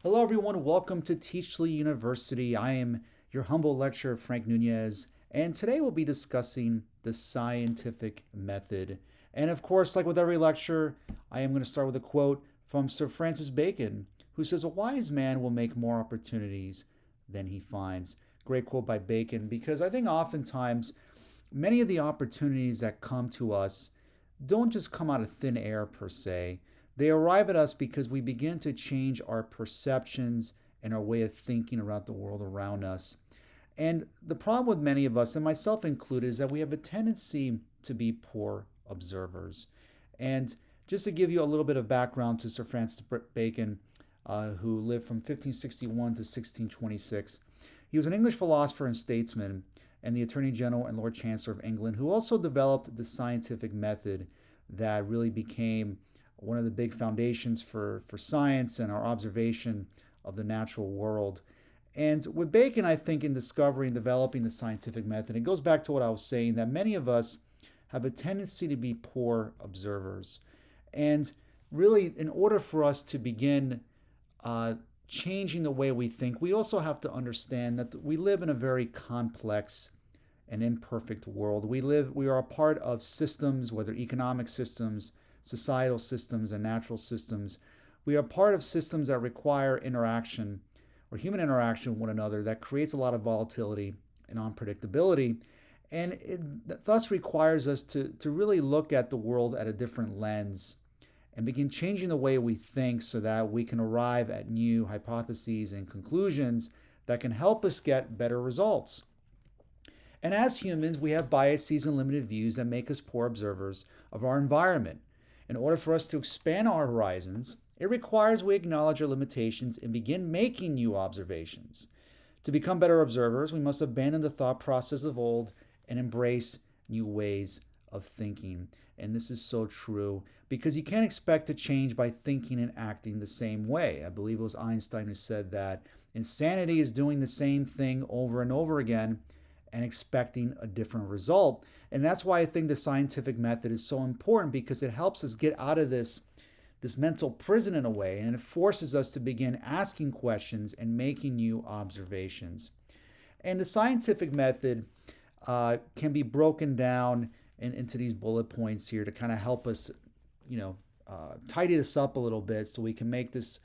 Hello, everyone. Welcome to Teachly University. I am your humble lecturer, Frank Nunez, and today we'll be discussing the scientific method. And of course, like with every lecture, I am going to start with a quote from Sir Francis Bacon, who says, "A wise man will make more opportunities than he finds." Great quote by Bacon, because I think oftentimes many of the opportunities that come to us don't just come out of thin air per se. They arrive at us because we begin to change our perceptions and our way of thinking about the world around us. And the problem with many of us, and myself included, is that we have a tendency to be poor observers. And just to give you a little bit of background to Sir Francis Bacon, who lived from 1561 to 1626, he was an English philosopher and statesman and the Attorney General and Lord Chancellor of England, who also developed the scientific method that really became one of the big foundations for science and our observation of the natural world. And with Bacon, I think, in discovering and developing the scientific method, it goes back to what I was saying, that many of us have a tendency to be poor observers. And really, in order for us to begin uh, changing the way we think, we also have to understand that we live in a very complex and imperfect world. We are a part of systems, whether economic systems, societal systems, and natural systems. We are part of systems that require interaction or human interaction with one another that creates a lot of volatility and unpredictability. And it thus requires us to really look at the world at a different lens and begin changing the way we think so that we can arrive at new hypotheses and conclusions that can help us get better results. And as humans, we have biases and limited views that make us poor observers of our environment. In order for us to expand our horizons, it requires we acknowledge our limitations and begin making new observations. To become better observers, we must abandon the thought process of old and embrace new ways of thinking. And this is so true because you can't expect to change by thinking and acting the same way. I believe it was Einstein who said that insanity is doing the same thing over and over again and expecting a different result. And that's why I think the scientific method is so important, because it helps us get out of this mental prison in a way, and it forces us to begin asking questions and making new observations. And the scientific method can be broken down into these bullet points here to kind of help us, tidy this up a little bit so we can make this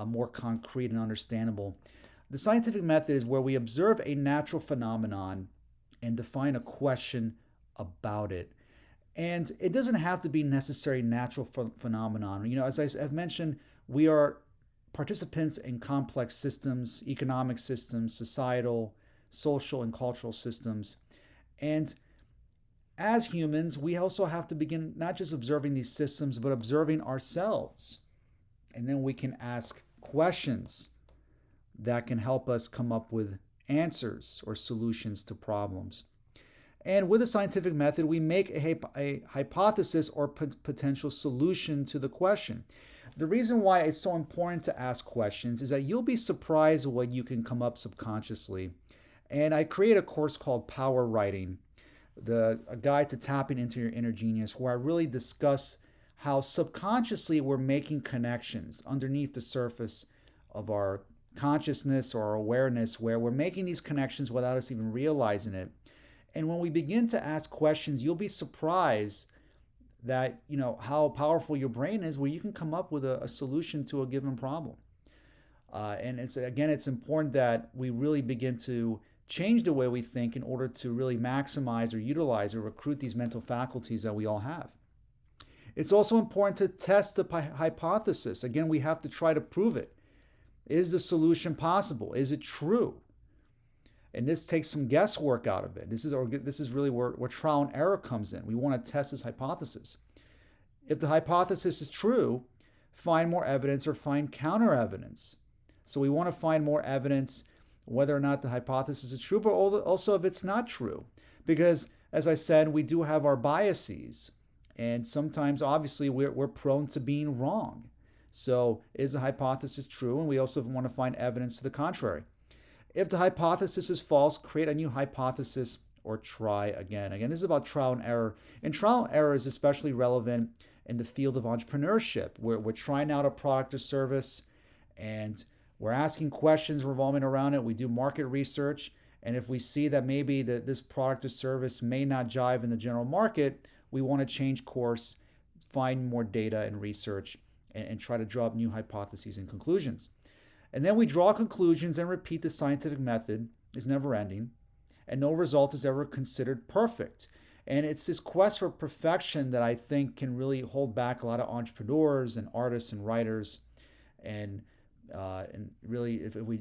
more concrete and understandable. The scientific method is where we observe a natural phenomenon and define a question about it. And it doesn't have to be necessary natural phenomenon. As I've mentioned, we are participants in complex systems, economic systems, societal, social, and cultural systems. And as humans, we also have to begin not just observing these systems, but observing ourselves. And then we can ask questions that can help us come up with answers or solutions to problems. And with the scientific method, we make a hypothesis or potential solution to the question. The reason why it's so important to ask questions is that you'll be surprised what you can come up subconsciously. And I create a course called Power Writing, a guide to tapping into your inner genius, where I really discuss how subconsciously we're making connections underneath the surface of our consciousness or our awareness, where we're making these connections without us even realizing it. And when we begin to ask questions, you'll be surprised that how powerful your brain is, where you can come up with a solution to a given problem. And it's important that we really begin to change the way we think in order to really maximize or utilize or recruit these mental faculties that we all have. It's also important to test the hypothesis. Again, we have to try to prove it. Is the solution possible? Is it true? And this takes some guesswork out of it. This is really where trial and error comes in. We want to test this hypothesis. If the hypothesis is true, find more evidence or find counter evidence. So we want to find more evidence whether or not the hypothesis is true, but also if it's not true. Because, as I said, we do have our biases. And sometimes, obviously, we're prone to being wrong. So is the hypothesis true? And we also want to find evidence to the contrary. If the hypothesis is false, create a new hypothesis or try again. Again, this is about trial and error. And trial and error is especially relevant in the field of entrepreneurship, where we're trying out a product or service and We're asking questions revolving around it. We do market research. And if we see that maybe this product or service may not jive in the general market, we want to change course, find more data and research, and try to draw up new hypotheses and conclusions. And then we draw conclusions and repeat the scientific method. Is never ending, and no result is ever considered perfect. And it's this quest for perfection that I think can really hold back a lot of entrepreneurs and artists and writers, and really, if we,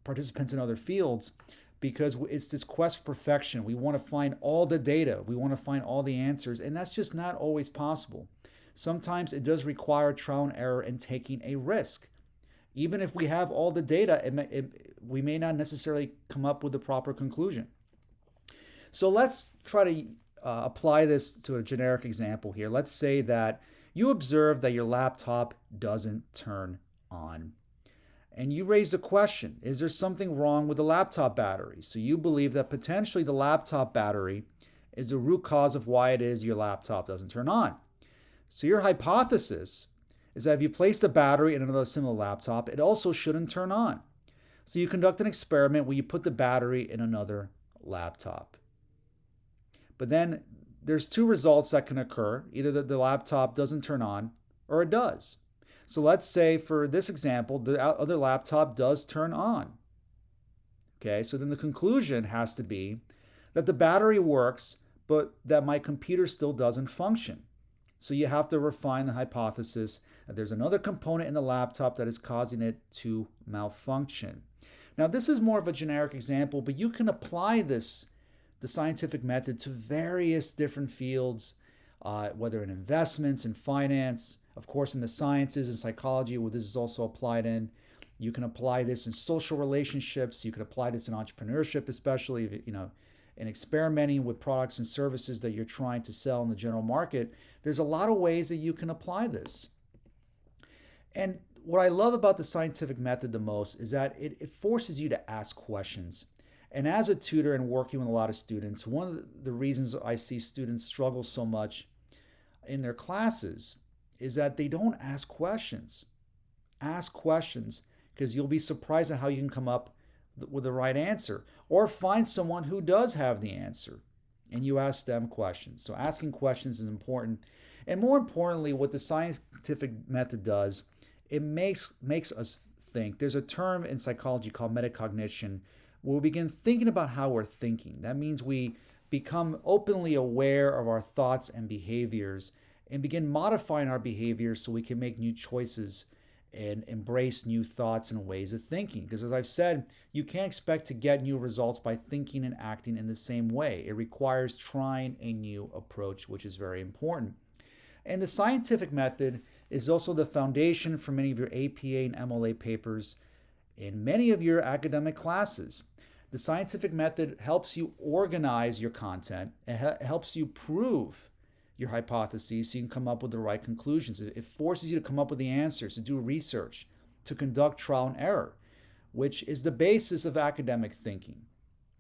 participants in other fields, because it's this quest for perfection. We want to find all the data, we want to find all the answers, and that's just not always possible. Sometimes it does require trial and error and taking a risk. Even if we have all the data, we may not necessarily come up with the proper conclusion. So let's try to apply this to a generic example here. Let's say that you observe that your laptop doesn't turn on. And you raised a question, is there something wrong with the laptop battery? So you believe that potentially the laptop battery is the root cause of why it is your laptop doesn't turn on. So your hypothesis is that if you place the battery in another similar laptop, it also shouldn't turn on. So you conduct an experiment where you put the battery in another laptop. But then there's two results that can occur. Either the laptop doesn't turn on or it does. So let's say for this example, the other laptop does turn on. Okay, so then the conclusion has to be that the battery works, but that my computer still doesn't function. So you have to refine the hypothesis that there's another component in the laptop that is causing it to malfunction. Now, this is more of a generic example, but you can apply the scientific method to various different fields, whether in investments, in finance, of course, in the sciences and psychology, where this is also applied in. You can apply this in social relationships. You can apply this in entrepreneurship, especially, in experimenting with products and services that you're trying to sell in the general market. There's a lot of ways that you can apply this. And what I love about the scientific method the most is that it forces you to ask questions. And as a tutor and working with a lot of students, one of the reasons I see students struggle so much in their classes is that they don't ask questions. Ask questions, because you'll be surprised at how you can come up with the right answer, or find someone who does have the answer and you ask them questions. So asking questions is important. And more importantly, what the scientific method does, it makes us think. There's a term in psychology called metacognition, where we begin thinking about how we're thinking. That means we become openly aware of our thoughts and behaviors and begin modifying our behaviors so we can make new choices and embrace new thoughts and ways of thinking. Because as I've said, you can't expect to get new results by thinking and acting in the same way. It requires trying a new approach, which is very important. And the scientific method is also the foundation for many of your APA and MLA papers in many of your academic classes. The scientific method helps you organize your content. It helps you prove your hypotheses so you can come up with the right conclusions. It forces you to come up with the answers, to do research, to conduct trial and error, which is the basis of academic thinking.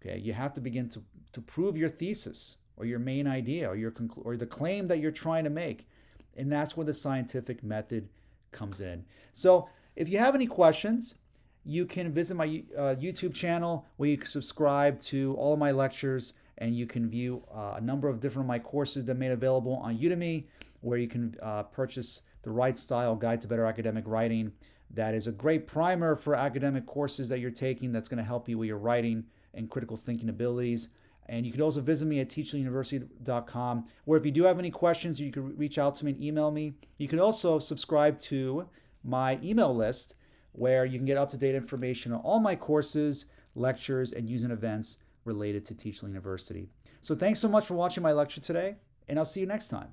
Okay, you have to begin to prove your thesis or your main idea or the claim that you're trying to make. And that's where the scientific method comes in. So if you have any questions, you can visit my YouTube channel where you can subscribe to all of my lectures, and you can view a number of different of my courses that are made available on Udemy, where you can purchase the Right Style Guide to Better Academic Writing. That is a great primer for academic courses that you're taking that's going to help you with your writing and critical thinking abilities. And you can also visit me at teachinguniversity.com, where if you do have any questions, you can reach out to me and email me. You can also subscribe to my email list, where you can get up-to-date information on all my courses, lectures, and news and events related to Teaching University. So thanks so much for watching my lecture today, and I'll see you next time.